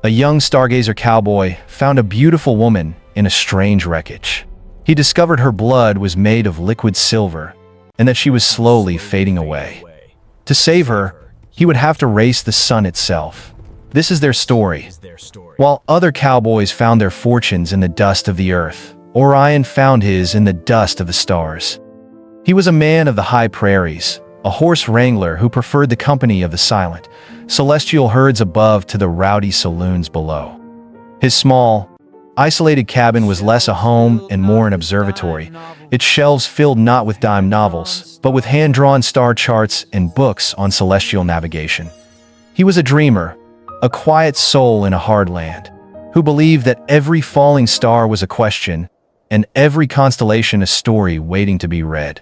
A young stargazer cowboy found a beautiful woman in a strange wreckage. He discovered her blood was made of liquid silver and that she was slowly fading away. To save her, he would have to race the sun itself. This is their story. While other cowboys found their fortunes in the dust of the earth, Orion found his in the dust of the stars. He was a man of the high prairies, a horse wrangler who preferred the company of the silent, celestial herds above to the rowdy saloons below. His small, isolated cabin was less a home and more an observatory, its shelves filled not with dime novels, but with hand-drawn star charts and books on celestial navigation. He was a dreamer, a quiet soul in a hard land, who believed that every falling star was a question and every constellation a story waiting to be read.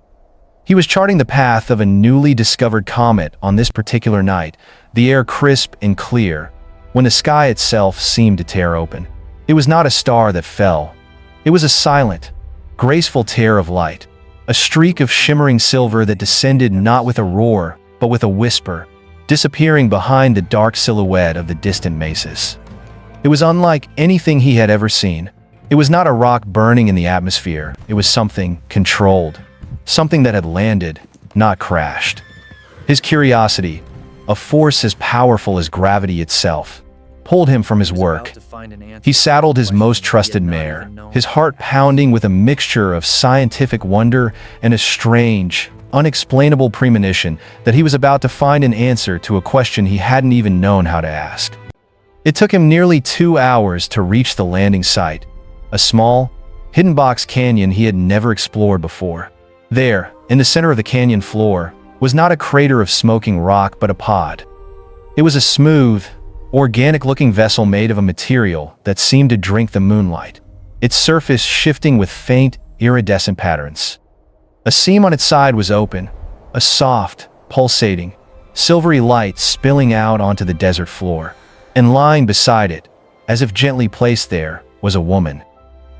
He was charting the path of a newly discovered comet on this particular night, the air crisp and clear, when the sky itself seemed to tear open. It was not a star that fell. It was a silent, graceful tear of light, a streak of shimmering silver that descended not with a roar, but with a whisper, disappearing behind the dark silhouette of the distant mesas. It was unlike anything he had ever seen. It was not a rock burning in the atmosphere. It was something controlled, something that had landed, not crashed. His curiosity, a force as powerful as gravity itself, pulled him from his work. He saddled his most trusted mare, his heart pounding with a mixture of scientific wonder and a strange, unexplainable premonition that he was about to find an answer to a question he hadn't even known how to ask. It took him nearly 2 hours to reach the landing site, a small, hidden box canyon he had never explored before. There, in the center of the canyon floor, was not a crater of smoking rock but a pod. It was a smooth, organic-looking vessel made of a material that seemed to drink the moonlight, its surface shifting with faint, iridescent patterns. A seam on its side was open, a soft, pulsating, silvery light spilling out onto the desert floor, and lying beside it, as if gently placed there, was a woman.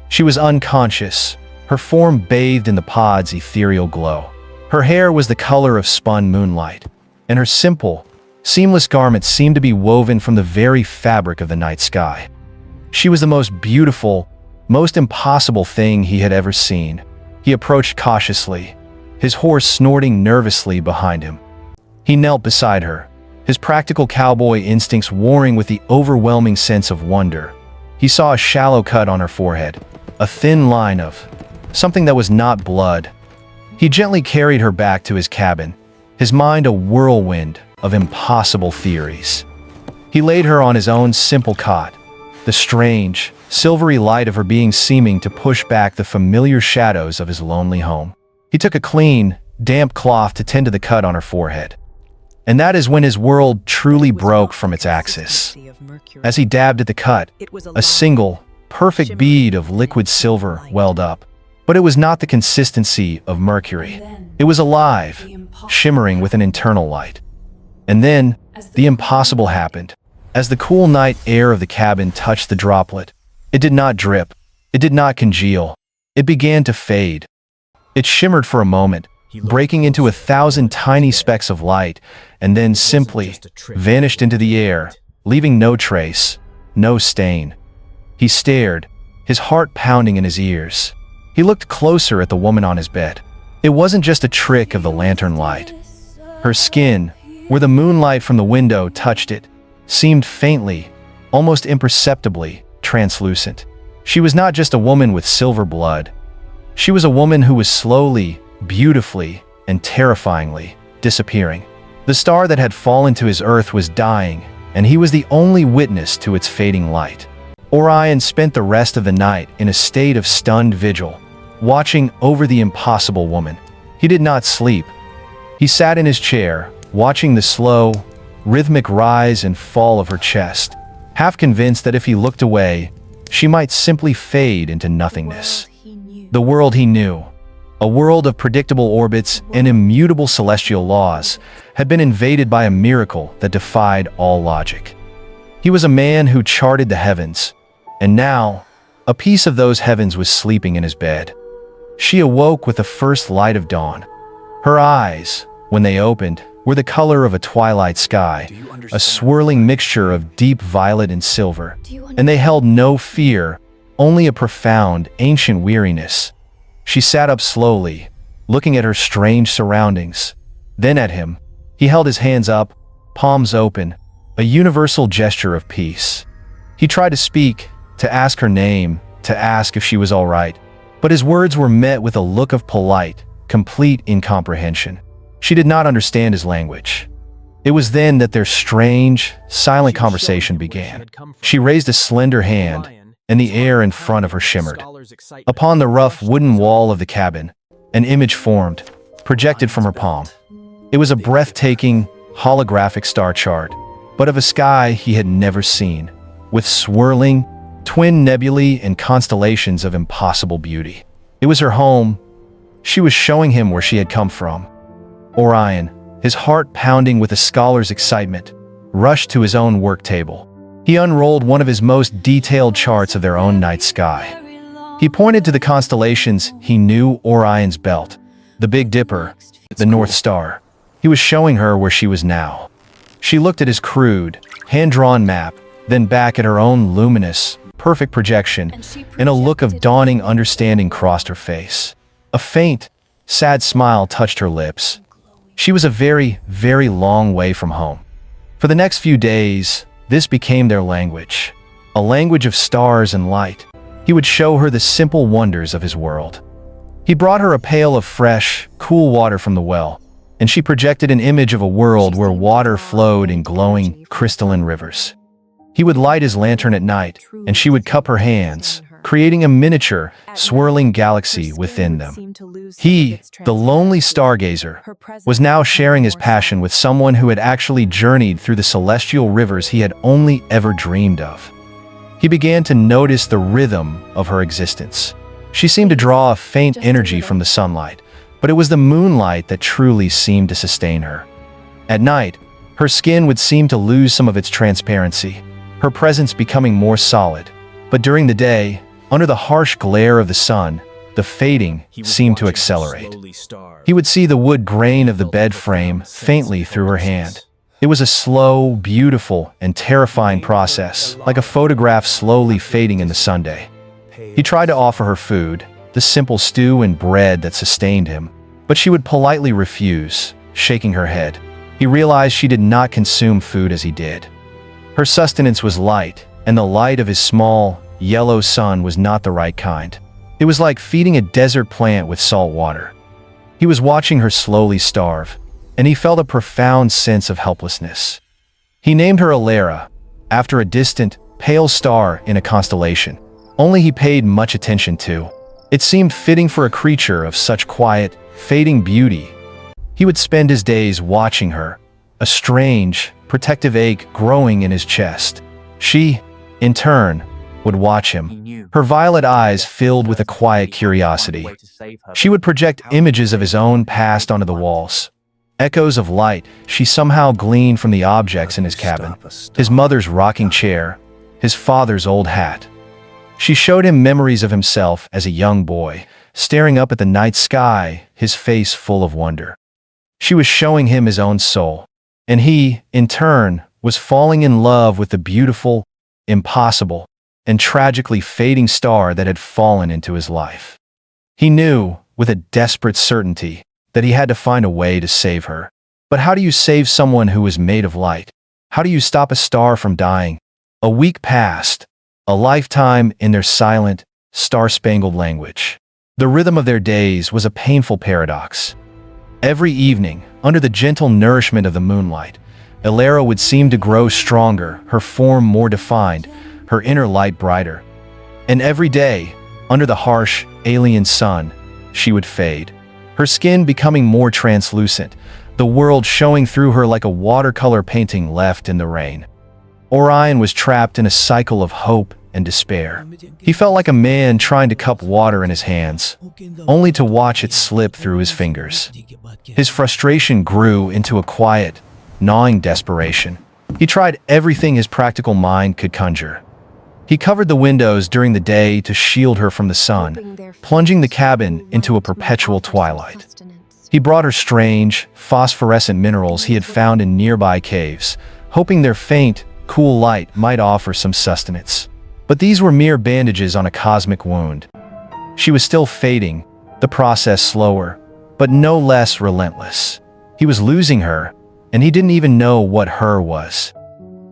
She was unconscious, her form bathed in the pod's ethereal glow. Her hair was the color of spun moonlight, and her simple, seamless garments seemed to be woven from the very fabric of the night sky. She was the most beautiful, most impossible thing he had ever seen. He approached cautiously, his horse snorting nervously behind him. He knelt beside her, his practical cowboy instincts warring with the overwhelming sense of wonder. He saw a shallow cut on her forehead, a thin line of something that was not blood. He gently carried her back to his cabin, his mind a whirlwind of impossible theories. He laid her on his own simple cot, the strange, silvery light of her being seeming to push back the familiar shadows of his lonely home. He took a clean, damp cloth to tend to the cut on her forehead. And that is when his world truly broke from its axis. As he dabbed at the cut, a single, perfect bead of liquid silver welled up. But it was not the consistency of mercury. It was alive, shimmering with an internal light. And then, the impossible happened. As the cool night air of the cabin touched the droplet, it did not drip, it did not congeal, it began to fade. It shimmered for a moment, breaking into 1,000 tiny specks of light, and then simply vanished into the air, leaving no trace, no stain. He stared, his heart pounding in his ears. He looked closer at the woman on his bed. It wasn't just a trick of the lantern light. Her skin, where the moonlight from the window touched it, seemed faintly, almost imperceptibly, translucent. She was not just a woman with silver blood. She was a woman who was slowly, beautifully, and terrifyingly disappearing. The star that had fallen to his earth was dying, and he was the only witness to its fading light. Orion spent the rest of the night in a state of stunned vigil, watching over the impossible woman. He did not sleep. He sat in his chair, watching the slow, rhythmic rise and fall of her chest, half convinced that if he looked away, she might simply fade into nothingness. The world he knew, a world of predictable orbits and immutable celestial laws, had been invaded by a miracle that defied all logic. He was a man who charted the heavens, and now, a piece of those heavens was sleeping in his bed. She awoke with the first light of dawn. Her eyes, when they opened, were the color of a twilight sky, a swirling mixture of deep violet and silver, and they held no fear, only a profound, ancient weariness. She sat up slowly, looking at her strange surroundings, then at him. He held his hands up, palms open, a universal gesture of peace. He tried to speak, to ask her name, to ask if she was all right, but his words were met with a look of polite, complete incomprehension. She did not understand his language. It was then that their strange, silent conversation began. She raised a slender hand, and the air in front of her shimmered. Upon the rough wooden wall of the cabin, an image formed, projected from her palm. It was a breathtaking, holographic star chart, but of a sky he had never seen, with swirling, twin nebulae and constellations of impossible beauty. It was her home. She was showing him where she had come from. Orion, his heart pounding with a scholar's excitement, rushed to his own work table. He unrolled one of his most detailed charts of their own night sky. He pointed to the constellations he knew: Orion's belt, the Big Dipper, the North Star. He was showing her where she was now. She looked at his crude, hand-drawn map, then back at her own luminous, perfect projection, and a look of dawning understanding crossed her face. A faint, sad smile touched her lips. She was a very, very long way from home. For the next few days, this became their language, a language of stars and light. He would show her the simple wonders of his world. He brought her a pail of fresh, cool water from the well, and she projected an image of a world where water flowed in glowing, crystalline rivers. He would light his lantern at night, and she would cup her hands, creating a miniature, swirling galaxy within them. He, the lonely stargazer, was now sharing his passion with someone who had actually journeyed through the celestial rivers he had only ever dreamed of. He began to notice the rhythm of her existence. She seemed to draw a faint energy from the sunlight, but it was the moonlight that truly seemed to sustain her. At night, her skin would seem to lose some of its transparency, her presence becoming more solid. But during the day, under the harsh glare of the sun, the fading seemed to accelerate. He would see the wood grain of the bed frame faintly through her hand. It was a slow, beautiful, and terrifying process, like a photograph slowly fading in the sunday. He tried to offer her food, the simple stew and bread that sustained him, but she would politely refuse, shaking her head. He realized she did not consume food as he did. Her sustenance was light, and the light of his small, yellow sun was not the right kind. It was like feeding a desert plant with salt water. He was watching her slowly starve, and he felt a profound sense of helplessness. He named her Alara, after a distant, pale star in a constellation, only he paid much attention to. It seemed fitting for a creature of such quiet, fading beauty. He would spend his days watching her, a strange, protective ache growing in his chest. She, in turn, would watch him, her violet eyes filled with a quiet curiosity. She would project images of his own past onto the walls. Echoes of light she somehow gleaned from the objects in his cabin, his mother's rocking chair, his father's old hat. She showed him memories of himself as a young boy, staring up at the night sky, his face full of wonder. She was showing him his own soul, and he, in turn, was falling in love with the beautiful, impossible, and tragically fading star that had fallen into his life. He knew, with a desperate certainty, that he had to find a way to save her. But how do you save someone who is made of light? How do you stop a star from dying? A week passed, a lifetime in their silent, star-spangled language. The rhythm of their days was a painful paradox. Every evening, under the gentle nourishment of the moonlight, Alara would seem to grow stronger, her form more defined, her inner light brighter. And every day, under the harsh, alien sun, she would fade, her skin becoming more translucent, the world showing through her like a watercolor painting left in the rain. Orion was trapped in a cycle of hope and despair. He felt like a man trying to cup water in his hands, only to watch it slip through his fingers. His frustration grew into a quiet, gnawing desperation. He tried everything his practical mind could conjure. He covered the windows during the day to shield her from the sun, plunging the cabin into a perpetual twilight. He brought her strange, phosphorescent minerals he had found in nearby caves, hoping their faint, cool light might offer some sustenance. But these were mere bandages on a cosmic wound. She was still fading, the process slower, but no less relentless. He was losing her, and he didn't even know what her was.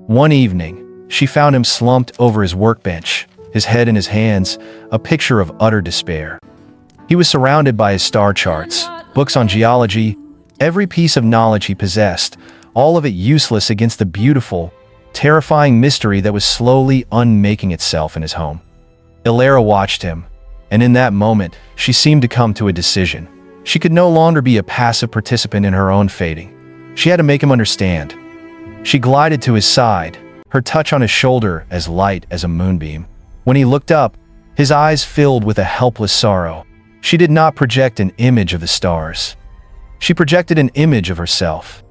One evening, she found him slumped over his workbench, his head in his hands, a picture of utter despair. He was surrounded by his star charts, books on geology, every piece of knowledge he possessed, all of it useless against the beautiful, terrifying mystery that was slowly unmaking itself in his home. Ilara watched him, and in that moment, she seemed to come to a decision. She could no longer be a passive participant in her own fading. She had to make him understand. She glided to his side, her touch on his shoulder as light as a moonbeam. When he looked up, his eyes filled with a helpless sorrow. She did not project an image of the stars. She projected an image of herself.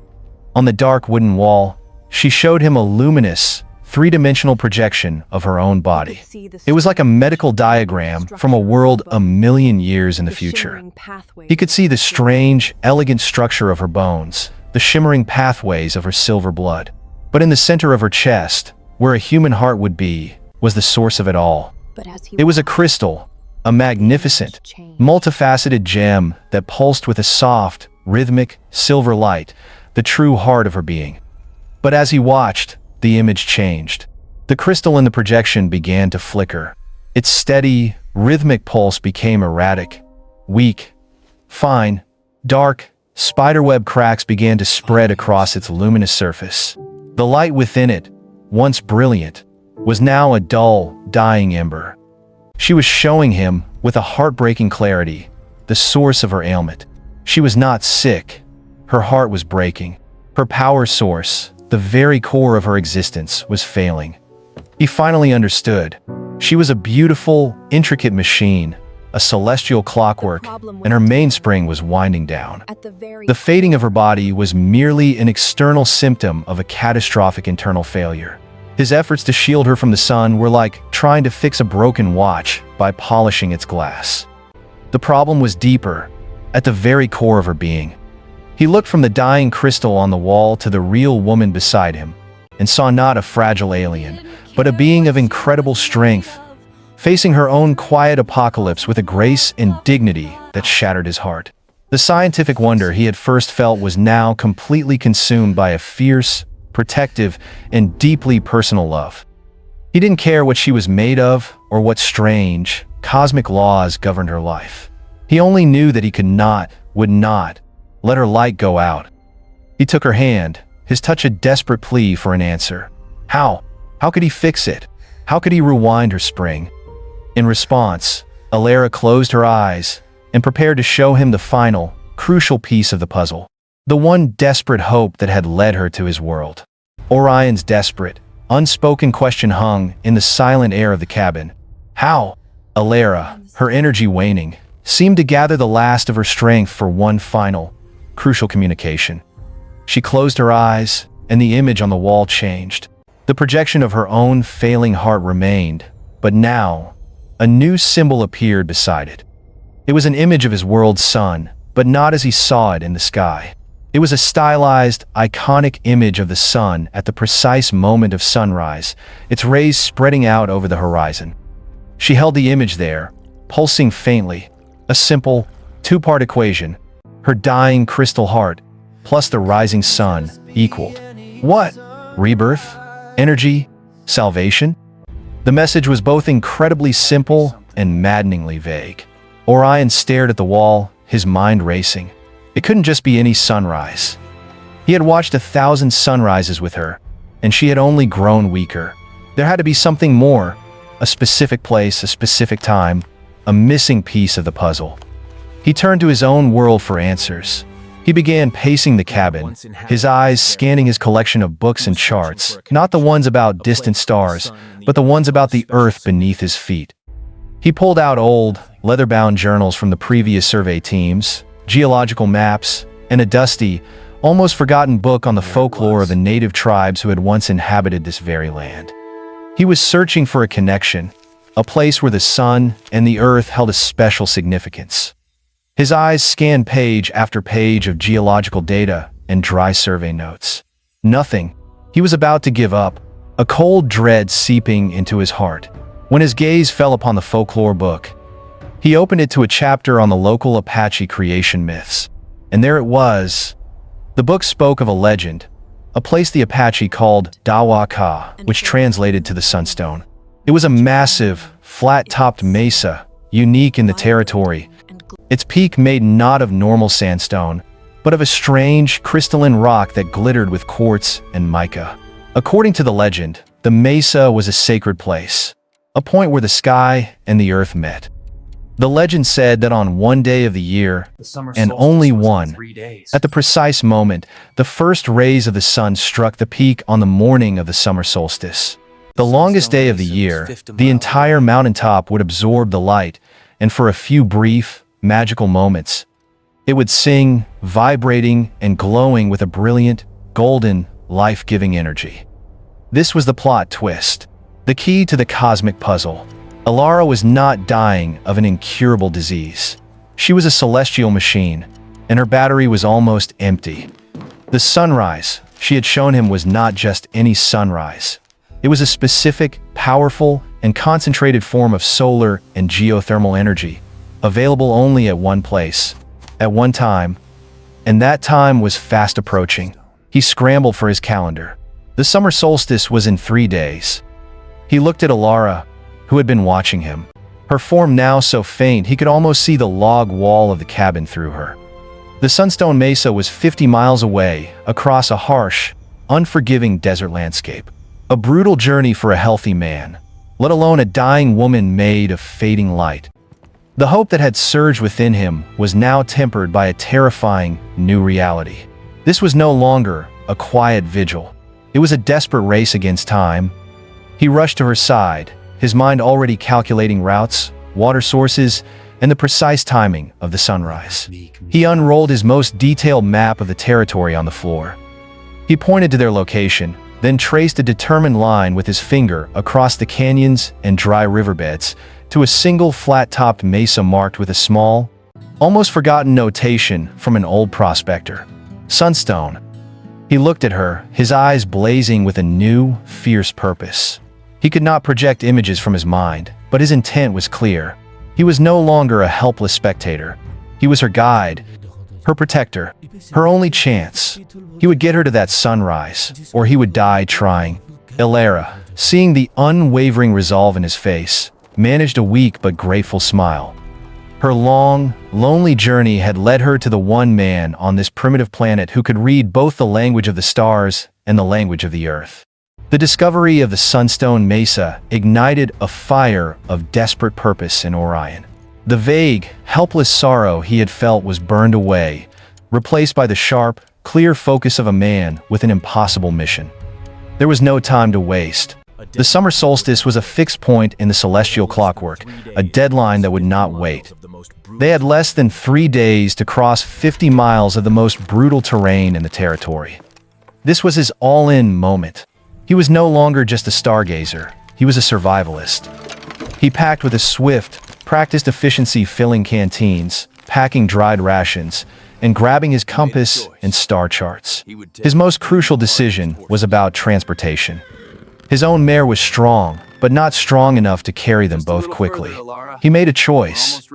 On the dark wooden wall, she showed him a luminous, three-dimensional projection of her own body. It was like a medical diagram from a world a million years in the future. He could see the strange, elegant structure of her bones, the shimmering pathways of her silver blood. But in the center of her chest, where a human heart would be, was the source of it all. It was a crystal, a magnificent, multifaceted gem that pulsed with a soft, rhythmic, silver light, the true heart of her being. But as he watched, the image changed. The crystal in the projection began to flicker. Its steady, rhythmic pulse became erratic, weak, fine, dark. Spiderweb cracks began to spread across its luminous surface. The light within it, once brilliant, was now a dull, dying ember. She was showing him, with a heartbreaking clarity, the source of her ailment. She was not sick. Her heart was breaking. Her power source, the very core of her existence, was failing. He finally understood. She was a beautiful, intricate machine, a celestial clockwork, and her mainspring was winding down. The fading of her body was merely an external symptom of a catastrophic internal failure. His efforts to shield her from the sun were like trying to fix a broken watch by polishing its glass. The problem was deeper, at the very core of her being. He looked from the dying crystal on the wall to the real woman beside him, and saw not a fragile alien, but a being of incredible strength, facing her own quiet apocalypse with a grace and dignity that shattered his heart. The scientific wonder he had first felt was now completely consumed by a fierce, protective, and deeply personal love. He didn't care what she was made of or what strange, cosmic laws governed her life. He only knew that he would not, let her light go out. He took her hand, his touch a desperate plea for an answer. How? How could he fix it? How could he rewind her spring? In response, Ilara closed her eyes and prepared to show him the final, crucial piece of the puzzle. The one desperate hope that had led her to his world. Orion's desperate, unspoken question hung in the silent air of the cabin. How? Ilara, her energy waning, seemed to gather the last of her strength for one final, crucial communication. She closed her eyes, and the image on the wall changed. The projection of her own failing heart remained, but now, a new symbol appeared beside it. It was an image of his world's sun, but not as he saw it in the sky. It was a stylized, iconic image of the sun at the precise moment of sunrise, its rays spreading out over the horizon. She held the image there, pulsing faintly, a simple, two-part equation. Her dying crystal heart, plus the rising sun, equaled what? Rebirth? Energy? Salvation? The message was both incredibly simple and maddeningly vague. Orion stared at the wall, his mind racing. It couldn't just be any sunrise. He had watched 1,000 sunrises with her, and she had only grown weaker. There had to be something more, a specific place, a specific time, a missing piece of the puzzle. He turned to his own world for answers. He began pacing the cabin, his eyes scanning his collection of books and charts, not the ones about distant stars, but the ones about the earth beneath his feet. He pulled out old, leather-bound journals from the previous survey teams, geological maps, and a dusty, almost forgotten book on the folklore of the native tribes who had once inhabited this very land. He was searching for a connection, a place where the sun and the earth held a special significance. His eyes scanned page after page of geological data and dry survey notes. Nothing. He was about to give up, a cold dread seeping into his heart, when his gaze fell upon the folklore book. He opened it to a chapter on the local Apache creation myths. And there it was. The book spoke of a legend, a place the Apache called Dawa-Ka, which translated to the Sunstone. It was a massive, flat-topped mesa, unique in the territory, its peak made not of normal sandstone, but of a strange, crystalline rock that glittered with quartz and mica. According to the legend, the mesa was a sacred place, a point where the sky and the earth met. The legend said that on one day of the year, and only one, at the precise moment, the first rays of the sun struck the peak on the morning of the summer solstice. The longest day of the year, the entire mountaintop would absorb the light, and for a few brief, magical moments, it would sing, vibrating and glowing with a brilliant, golden, life-giving energy. This was the plot twist, the key to the cosmic puzzle. Alara was not dying of an incurable disease. She was a celestial machine, and her battery was almost empty. The sunrise she had shown him was not just any sunrise. It was a specific, powerful, and concentrated form of solar and geothermal energy, available only at one place, at one time, and that time was fast approaching. He scrambled for his calendar. The summer solstice was in 3 days. He looked at Alara, who had been watching him, her form now so faint he could almost see the log wall of the cabin through her. The Sunstone Mesa was 50 miles away, across a harsh, unforgiving desert landscape. A brutal journey for a healthy man, let alone a dying woman made of fading light. The hope that had surged within him was now tempered by a terrifying new reality. This was no longer a quiet vigil. It was a desperate race against time. He rushed to her side, his mind already calculating routes, water sources, and the precise timing of the sunrise. He unrolled his most detailed map of the territory on the floor. He pointed to their location, then traced a determined line with his finger across the canyons and dry riverbeds to a single flat-topped mesa marked with a small, almost forgotten notation from an old prospector. Sunstone. He looked at her, his eyes blazing with a new, fierce purpose. He could not project images from his mind, but his intent was clear. He was no longer a helpless spectator. He was her guide, her protector, her only chance. He would get her to that sunrise, or he would die trying. Alara, seeing the unwavering resolve in his face, managed a weak but grateful smile. Her long, lonely journey had led her to the one man on this primitive planet who could read both the language of the stars and the language of the earth. The discovery of the Sunstone Mesa ignited a fire of desperate purpose in Orion. The vague, helpless sorrow he had felt was burned away, replaced by the sharp, clear focus of a man with an impossible mission. There was no time to waste. The summer solstice was a fixed point in the celestial clockwork, a deadline that would not wait. They had less than 3 days to cross 50 miles of the most brutal terrain in the territory. This was his all-in moment. He was no longer just a stargazer, he was a survivalist. He packed with a swift, practiced efficiency, filling canteens, packing dried rations, and grabbing his compass and star charts. His most crucial decision was about transportation. His own mare was strong, but not strong enough to carry them both quickly. He made a choice.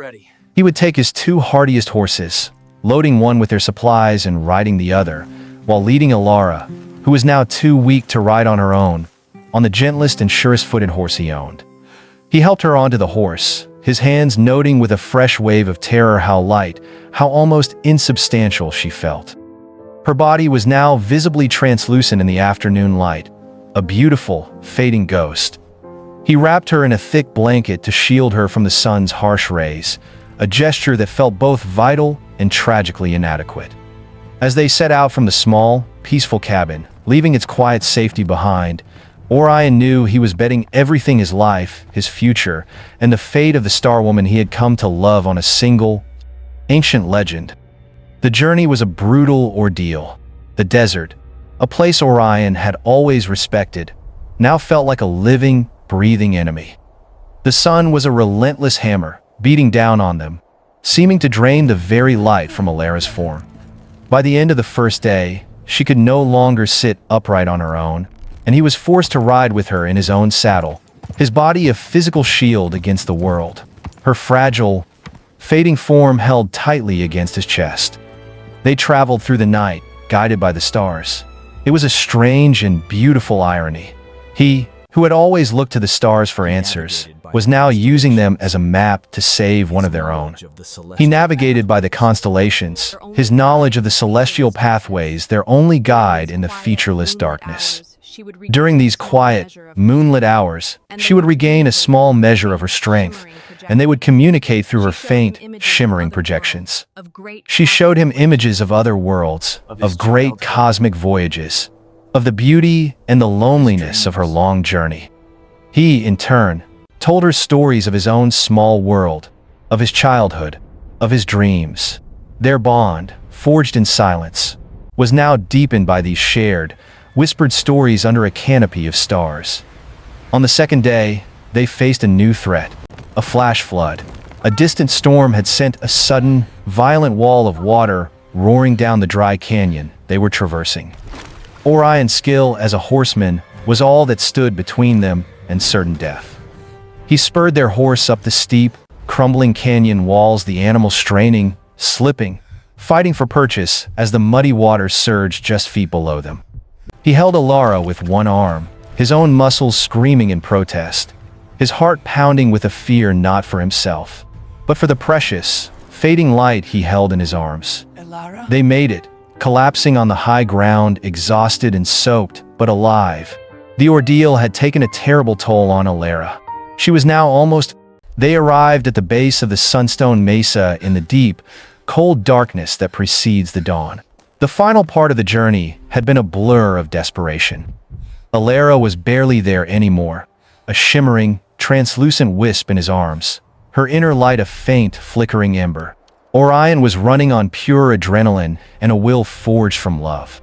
He would take his 2 hardiest horses, loading one with their supplies and riding the other, while leading Alara, who was now too weak to ride on her own, on the gentlest and surest-footed horse he owned. He helped her onto the horse, his hands noting with a fresh wave of terror how light, how almost insubstantial she felt. Her body was now visibly translucent in the afternoon light, a beautiful, fading ghost. He wrapped her in a thick blanket to shield her from the sun's harsh rays, a gesture that felt both vital and tragically inadequate. As they set out from the small, peaceful cabin, leaving its quiet safety behind, Orion knew he was betting everything: his life, his future, and the fate of the star woman he had come to love on a single, ancient legend. The journey was a brutal ordeal. The desert, a place Orion had always respected, now felt like a living, breathing enemy. The sun was a relentless hammer, beating down on them, seeming to drain the very light from Alara's form. By the end of the first day, she could no longer sit upright on her own, and he was forced to ride with her in his own saddle, his body a physical shield against the world, her fragile, fading form held tightly against his chest. They traveled through the night, guided by the stars. It was a strange and beautiful irony. He, who had always looked to the stars for answers, was now using them as a map to save one of their own. He navigated by the constellations, his knowledge of the celestial pathways their only guide in the featureless darkness. During these quiet, moonlit hours, she would regain a small measure of her strength, and they would communicate through her faint, shimmering projections. She showed him images of other worlds, of great cosmic voyages, of the beauty and the loneliness of her long journey. He, in turn, told her stories of his own small world, of his childhood, of his dreams. Their bond, forged in silence, was now deepened by these shared, whispered stories under a canopy of stars. On the second day, they faced a new threat, a flash flood. A distant storm had sent a sudden, violent wall of water roaring down the dry canyon they were traversing. Orion's skill as a horseman was all that stood between them and certain death. He spurred their horse up the steep, crumbling canyon walls, the animal straining, slipping, fighting for purchase as the muddy waters surged just feet below them. He held Alara with one arm, his own muscles screaming in protest, his heart pounding with a fear not for himself, but for the precious, fading light he held in his arms. They made it, collapsing on the high ground, exhausted and soaked, but alive. The ordeal had taken a terrible toll on Alara. She was now almost... They arrived at the base of the Sunstone Mesa in the deep, cold darkness that precedes the dawn. The final part of the journey had been a blur of desperation. Alara was barely there anymore, a shimmering, translucent wisp in his arms, her inner light a faint, flickering ember. Orion was running on pure adrenaline and a will forged from love.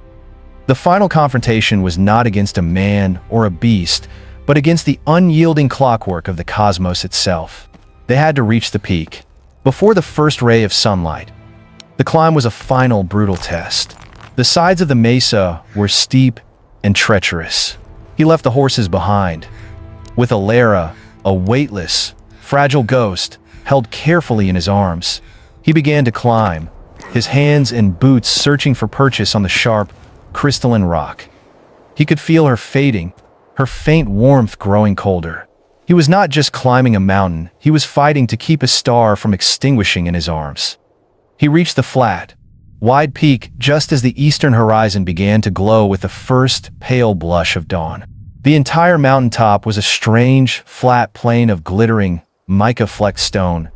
The final confrontation was not against a man or a beast, but against the unyielding clockwork of the cosmos itself. They had to reach the peak, before the first ray of sunlight. The climb was a final brutal test. The sides of the mesa were steep and treacherous. He left the horses behind, with Alara, a weightless, fragile ghost, held carefully in his arms. He began to climb, his hands and boots searching for purchase on the sharp, crystalline rock. He could feel her fading, her faint warmth growing colder. He was not just climbing a mountain, he was fighting to keep a star from extinguishing in his arms. He reached the flat, wide peak just as the eastern horizon began to glow with the first pale blush of dawn. The entire mountaintop was a strange, flat plain of glittering, mica-flecked stone.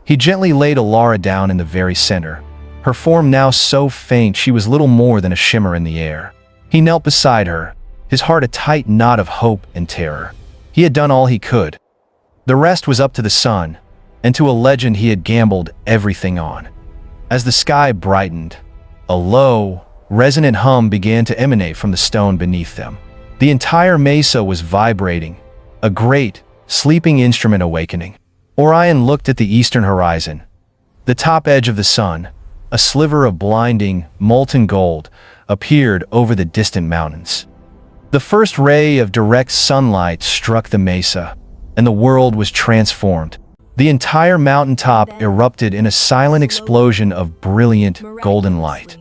He gently laid Alara down in the very center, her form now so faint she was little more than a shimmer in the air. He knelt beside her, his heart a tight knot of hope and terror. He had done all he could. The rest was up to the sun, and to a legend he had gambled everything on. As the sky brightened, a low, resonant hum began to emanate from the stone beneath them. The entire mesa was vibrating, a great, sleeping instrument awakening. Orion looked at the eastern horizon. The top edge of the sun, a sliver of blinding, molten gold, appeared over the distant mountains. The first ray of direct sunlight struck the mesa, and the world was transformed. The entire mountaintop erupted in a silent explosion of brilliant, golden light.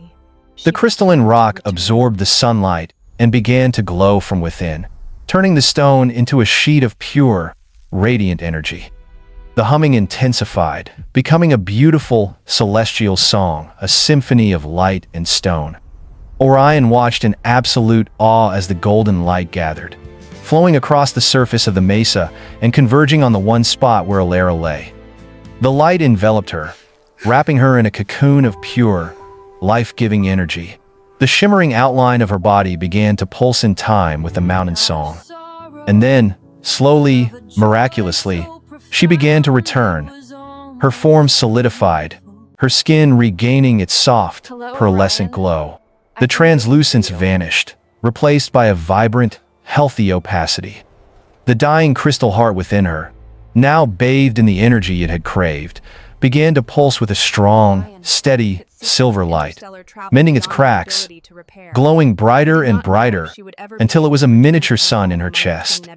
The crystalline rock absorbed the sunlight and began to glow from within, turning the stone into a sheet of pure, radiant energy. The humming intensified, becoming a beautiful, celestial song, a symphony of light and stone. Orion watched in absolute awe as the golden light gathered, flowing across the surface of the mesa and converging on the one spot where Alara lay. The light enveloped her, wrapping her in a cocoon of pure, life-giving energy. The shimmering outline of her body began to pulse in time with the mountain song. And then, slowly, miraculously, she began to return. Her form solidified, her skin regaining its soft, pearlescent glow. The translucence vanished, replaced by a vibrant, healthy opacity. The dying crystal heart within her, now bathed in the energy it had craved, began to pulse with a strong, steady, silver light, mending its cracks, glowing brighter and brighter until it was a miniature sun in her chest.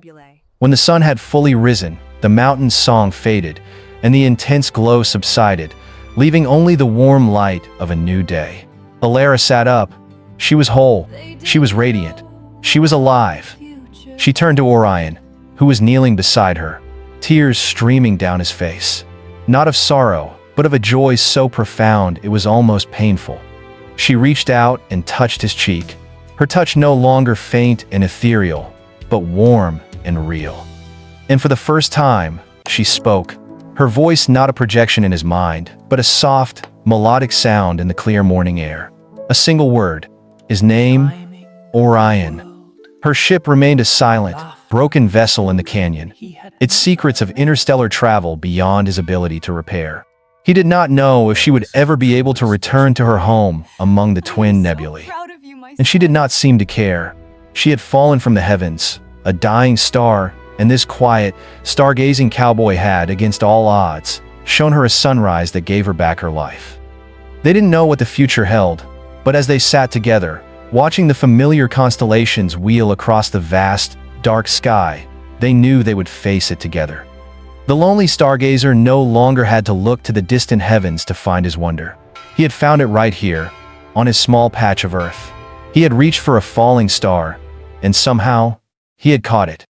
When the sun had fully risen, the mountain's song faded, and the intense glow subsided, leaving only the warm light of a new day. Alara sat up. She was whole. She was radiant. She was alive. She turned to Orion, who was kneeling beside her, tears streaming down his face. Not of sorrow, but of a joy so profound it was almost painful. She reached out and touched his cheek, her touch no longer faint and ethereal, but warm and real. And for the first time, she spoke, her voice not a projection in his mind, but a soft, melodic sound in the clear morning air. A single word, his name, Orion. Her ship remained a silent, broken vessel in the canyon, its secrets of interstellar travel beyond his ability to repair. He did not know if she would ever be able to return to her home among the twin nebulae. And she did not seem to care. She had fallen from the heavens, a dying star, and this quiet, stargazing cowboy had, against all odds, shown her a sunrise that gave her back her life. They didn't know what the future held, but as they sat together, watching the familiar constellations wheel across the vast, dark sky, they knew they would face it together. The lonely stargazer no longer had to look to the distant heavens to find his wonder. He had found it right here, on his small patch of Earth. He had reached for a falling star, and somehow, he had caught it.